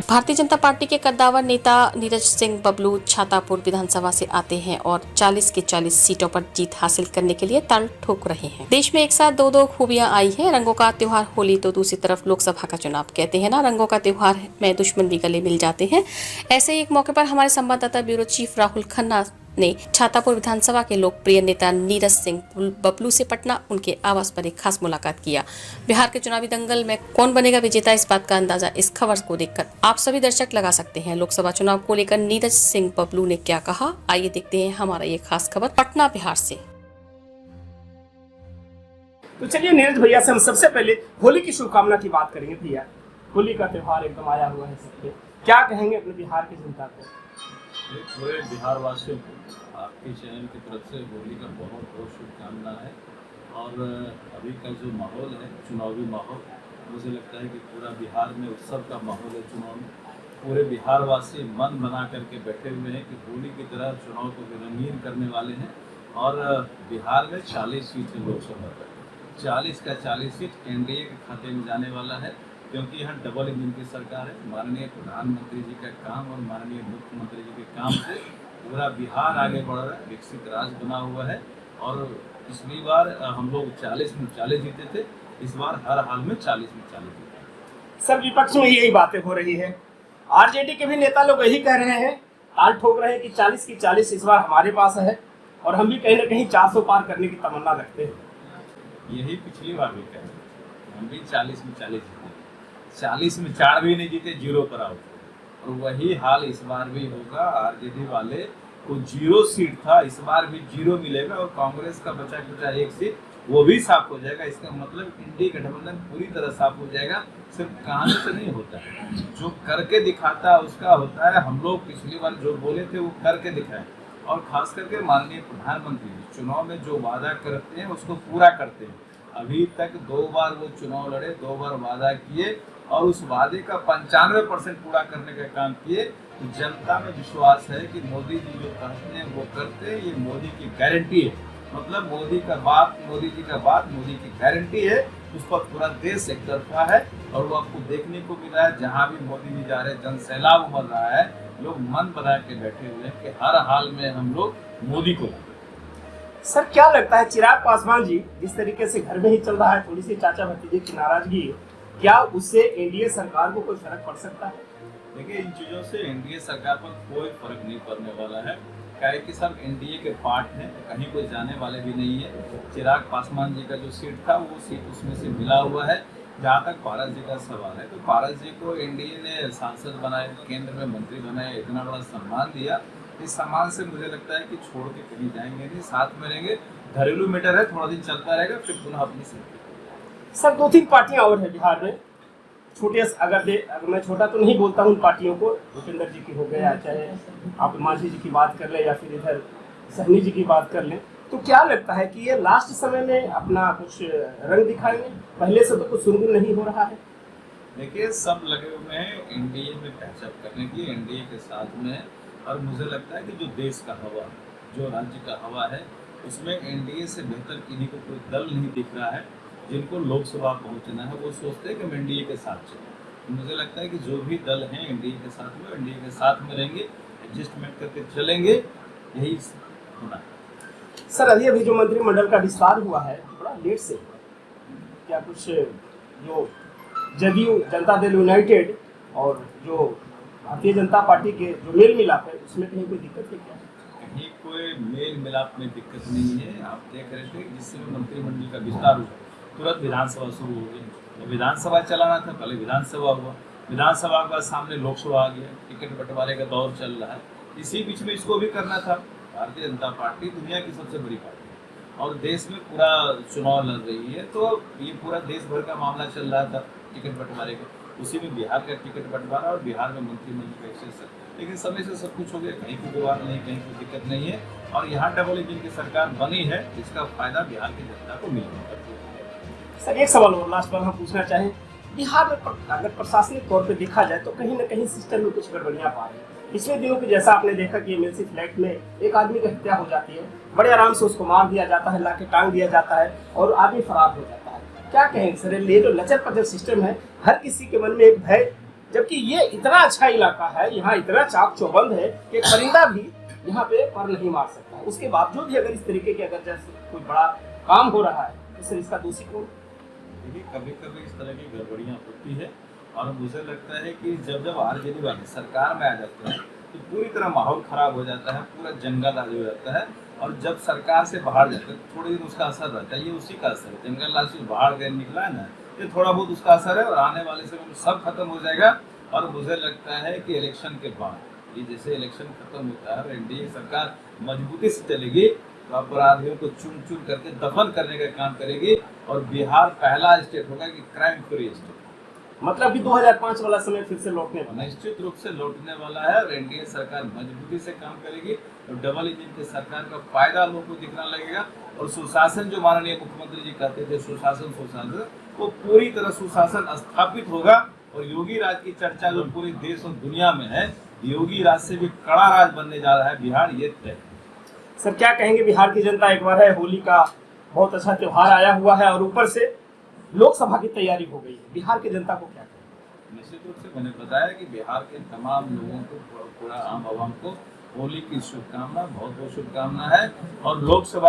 Bharatiya Janata party के कद्दावर नेता नीरज सिंह बबलू छातापुर विधानसभा से आते हैं और 40 के 40 सीटों पर जीत हासिल करने के लिए ताल ठोक रहे हैं। देश में एक साथ दो खूबियां आई हैं, रंगों का त्योहार होली तो दूसरी तरफ लोकसभा का चुनाव। कहते हैं ना, रंगों का त्योहार में दुश्मन भी गले मिल जाते हैं। ऐसे ही एक मौके पर हमारे संवाददाता ब्यूरो चीफ राहुल खन्ना ने छातापुर विधानसभा के लोकप्रिय नेता नीरज सिंह बबलू से पटना उनके आवास पर एक खास मुलाकात किया। बिहार के चुनावी दंगल में कौन बनेगा विजेता, इस बात का अंदाजा इस खबर को देखकर आप सभी दर्शक लगा सकते हैं। लोकसभा चुनाव को लेकर नीरज सिंह बबलू ने क्या कहा, आइए देखते हैं हमारा ये खास खबर पटना बिहार से। तो चलिए नीरज भैया से हम सबसे पहले होली की शुभकामना की बात करेंगे। भैया, होली का त्योहार एकदम आया हुआ है सबके, क्या कहेंगे अपने बिहार की जनता को? पूरे बिहार वासियों को आपके चैनल की तरफ से होली का बहुत बहुत शुभकामना है। और अभी का जो माहौल है, चुनावी माहौल, मुझे लगता है कि पूरा बिहार में उत्सव का माहौल है। चुनाव में पूरे बिहार वासी मन बना करके बैठे हुए हैं कि होली की तरह चुनाव को रंगीन करने वाले हैं। और बिहार में 40 सीट है लोकसभा पर, 40 का 40 सीट एनडीए के खाते में जाने वाला है, क्योंकि यहाँ डबल इंजन की सरकार है। माननीय प्रधानमंत्री जी का काम और माननीय मुख्यमंत्री जी के काम से पूरा बिहार आगे बढ़ रहा है, विकसित राज्य बना हुआ है। और पिछली बार हम लोग 40 में 40 जीते थे, इस बार हर हाल में 40 में 40 जीते। सर, विपक्ष में यही बातें हो रही है, आरजेडी के भी नेता लोग यही कह रहे हैं, ताल ठोक रहे हैं कि 40 की 40 इस बार हमारे पास है और हम भी कहीं ना कहीं 400 पार करने की तमन्ना रखते हैं। यही पिछली बार भी कह रहे थे, हम भी 40 में 40 जीते, 40 में 4 भी नहीं जीते, 0 पर आउट। और वही हाल इस बार भी होगा। आरजेडी वाले को 0 सीट था, इस बार भी 0 मिलेगा और कांग्रेस का बचा खुचा 1 सीट वो भी साफ हो जाएगा। इसका मतलब इंडी गठबंधन पूरी तरह साफ हो जाएगा। सिर्फ कहानी से नहीं होता है, जो करके दिखाता है उसका होता है। हम लोग पिछली बार जो बोले थे वो करके दिखाए, और खास करके माननीय प्रधानमंत्री चुनाव में जो वादा करते हैं उसको पूरा करते हैं। अभी तक 2 बार वो चुनाव लड़े, 2 बार वादा किए और उस वादे का 95% पूरा करने का काम किए। तो जनता में विश्वास है कि मोदी जी जो कहते हैं वो करते हैं। ये मोदी की गारंटी है, मतलब मोदी का बात, मोदी जी का बात, मोदी की गारंटी है। उस पर पूरा देश एक तरफा है और वो आपको देखने को मिला है। जहाँ भी मोदी जी जा रहे हैं, जन सैलाब उमड़ रहा है, लोग मन बना के बैठे हुए हैं कि हर हाल में हम लोग मोदी को। सर, क्या लगता है चिराग पासवान जी जिस तरीके से घर में ही चल रहा है, थोड़ी सी चाचा भतीजे की नाराजगी, क्या उससे एनडीए सरकार को कोई फर्क पड़ सकता है? देखिए, इन चीज़ों से एनडीए सरकार पर कोई फर्क नहीं पड़ने वाला है, क्या है कि सब एनडीए के पार्ट हैं, कहीं कोई जाने वाले भी नहीं है। चिराग पासवान जी का जो सीट था वो सीट उसमें से मिला हुआ है। जहाँ तक पारस जी का सवाल है, तो पारस जी को एनडीए ने सांसद बनाए, केंद्र में मंत्री बनाए, इतना बड़ा सम्मान दिया। इस सम्मान से मुझे लगता है कि छोड़ के कहीं जाएंगे नहीं, साथ में रहेंगे। घरेलू मैटर है, थोड़ा दिन चलता रहेगा, फिर पुनः अपनी सीट। सर, 2-3 पार्टियां और है बिहार में, छोटे अगर मैं छोटा तो नहीं बोलता हूँ, पार्टियों को, भूपेंद्र जी की हो गया, चाहे आप मांझी जी की बात कर लें या फिर इधर सहनी जी की बात कर लें, तो क्या लगता है कि ये लास्ट समय में अपना कुछ रंग दिखाएंगे? पहले से तो कुछ सुनगुन नहीं हो रहा है। देखिए, सब लगे हुए हैं एनडीए में पैचअप करने की, एनडीए के साथ में। और मुझे लगता है कि जो देश का हवा, जो राज्य का हवा है, उसमें एनडीए से बेहतर किन्हीं को कोई दल नहीं दिख रहा है। जिनको लोकसभा पहुंचना है वो सोचते हैं कि हम एनडीए के साथ चलें। मुझे लगता है कि जो भी दल हैं एनडीए के साथ में, एनडीए के साथ में रहेंगे, एडजस्टमेंट करके चलेंगे, यही होना है। सर, अभी जो मंत्रिमंडल का विस्तार हुआ है बड़ा लेट से, क्या कुछ जो जदयू जनता दल यूनाइटेड और जो भारतीय जनता पार्टी के जो मेल मिलाप है उसमें कहीं कोई दिक्कत है क्या? कहीं कोई मेल मिलाप में दिक्कत नहीं है। आप देख रहे थे जिस समय मंत्रिमंडल का विस्तार हुआ, तुरंत विधानसभा शुरू हो गई। तो विधानसभा चलाना था, पहले विधानसभा हुआ, विधानसभा के बाद सामने लोकसभा आ गया, टिकट बंटवारे का दौर चल रहा है। इसी बीच में इसको भी करना था। भारतीय जनता पार्टी दुनिया की सबसे बड़ी पार्टी है और देश में पूरा चुनाव लड़ रही है, तो ये पूरा देश भर का मामला चल रहा था टिकट बंटवारे का। उसी में बिहार का टिकट बंटवारा और बिहार में मंत्रिमंडल का एक्सेस। लेकिन समय से सब कुछ हो गया, कहीं कोई विवाद नहीं, कहीं कोई दिक्कत नहीं है। और यहाँ डबल इंजन की सरकार बनी है, इसका फायदा बिहार की जनता को मिलेगा। सर, एक सवाल और लास्ट पर हम पूछना चाहें, बिहार में अगर प्रशासनिक तौर पे देखा जाए तो कहीं ना कहीं सिस्टम में कुछ गड़बड़ियां पा रहे हैं। पिछले दिनों के जैसा आपने देखा कि एमएलसी फ्लैट में एक आदमी की हत्या हो जाती है, बड़े आराम से उसको मार दिया जाता है, लाके टांग दिया जाता है और आदमी फरार हो जाता है। क्या कहेंगे सर, ये जो लचर पचर सिस्टम है, हर किसी के मन में एक भय जबकि ये इतना अच्छा इलाका है, यहाँ इतना चाक चौबंद है कि परिंदा भी यहाँ पे पर नहीं मार सकता। उसके बावजूद भी अगर इस तरीके के अगर जैसे कोई बड़ा काम हो रहा है तो सर इसका दोषी कौन? देखिए, कभी कभी इस तरह की गड़बड़ियाँ होती है और मुझे लगता है कि जब जब आरजेडी वाले सरकार में आ जाते हैं तो पूरी तरह माहौल खराब हो जाता है, पूरा जंगल राज हो जाता है। और जब सरकार से बाहर जाते हैं थोड़े दिन उसका असर रहता है, ये उसी का असर है। जंगल राज से बाहर गए निकला है ना, ये थोड़ा बहुत उसका असर है और आने वाले समय में सब खत्म हो जाएगा। और मुझे लगता है कि इलेक्शन के बाद ये जैसे इलेक्शन खत्म होता है और एनडीए सरकार मजबूती से चलेगी तो अपराधियों को चुन चुन करके दफन करने का काम करेगी और बिहार पहला स्टेट होगा कि क्राइम फ्री स्टेट। मतलब कि 2005 वाला समय फिर से लौटने वाला है। निश्चित रूप से लौटने वाला है और एनडीए सरकार मजबूती से काम करेगी और डबल इंजन की सरकार का फायदा लोगों को दिखने लगेगा। और सुशासन जो माननीय मुख्यमंत्री जी कहते थे सुशासन वो पूरी तरह सुशासन स्थापित होगा। और योगी राज की चर्चा जो पूरे देश और दुनिया में है, योगी राज से भी कड़ा राज बनने जा रहा है बिहार, ये तय। सर क्या कहेंगे, बिहार की जनता एक बार है, होली का बहुत अच्छा त्योहार आया हुआ है और ऊपर से लोकसभा की तैयारी हो गई है, बिहार की जनता को क्या कहेंगे? निश्चित रूप से मैंने बताया कि बिहार के तमाम लोगों को, पूरा आम आवाम को होली की शुभकामना, बहुत बहुत शुभकामना है। और लोकसभा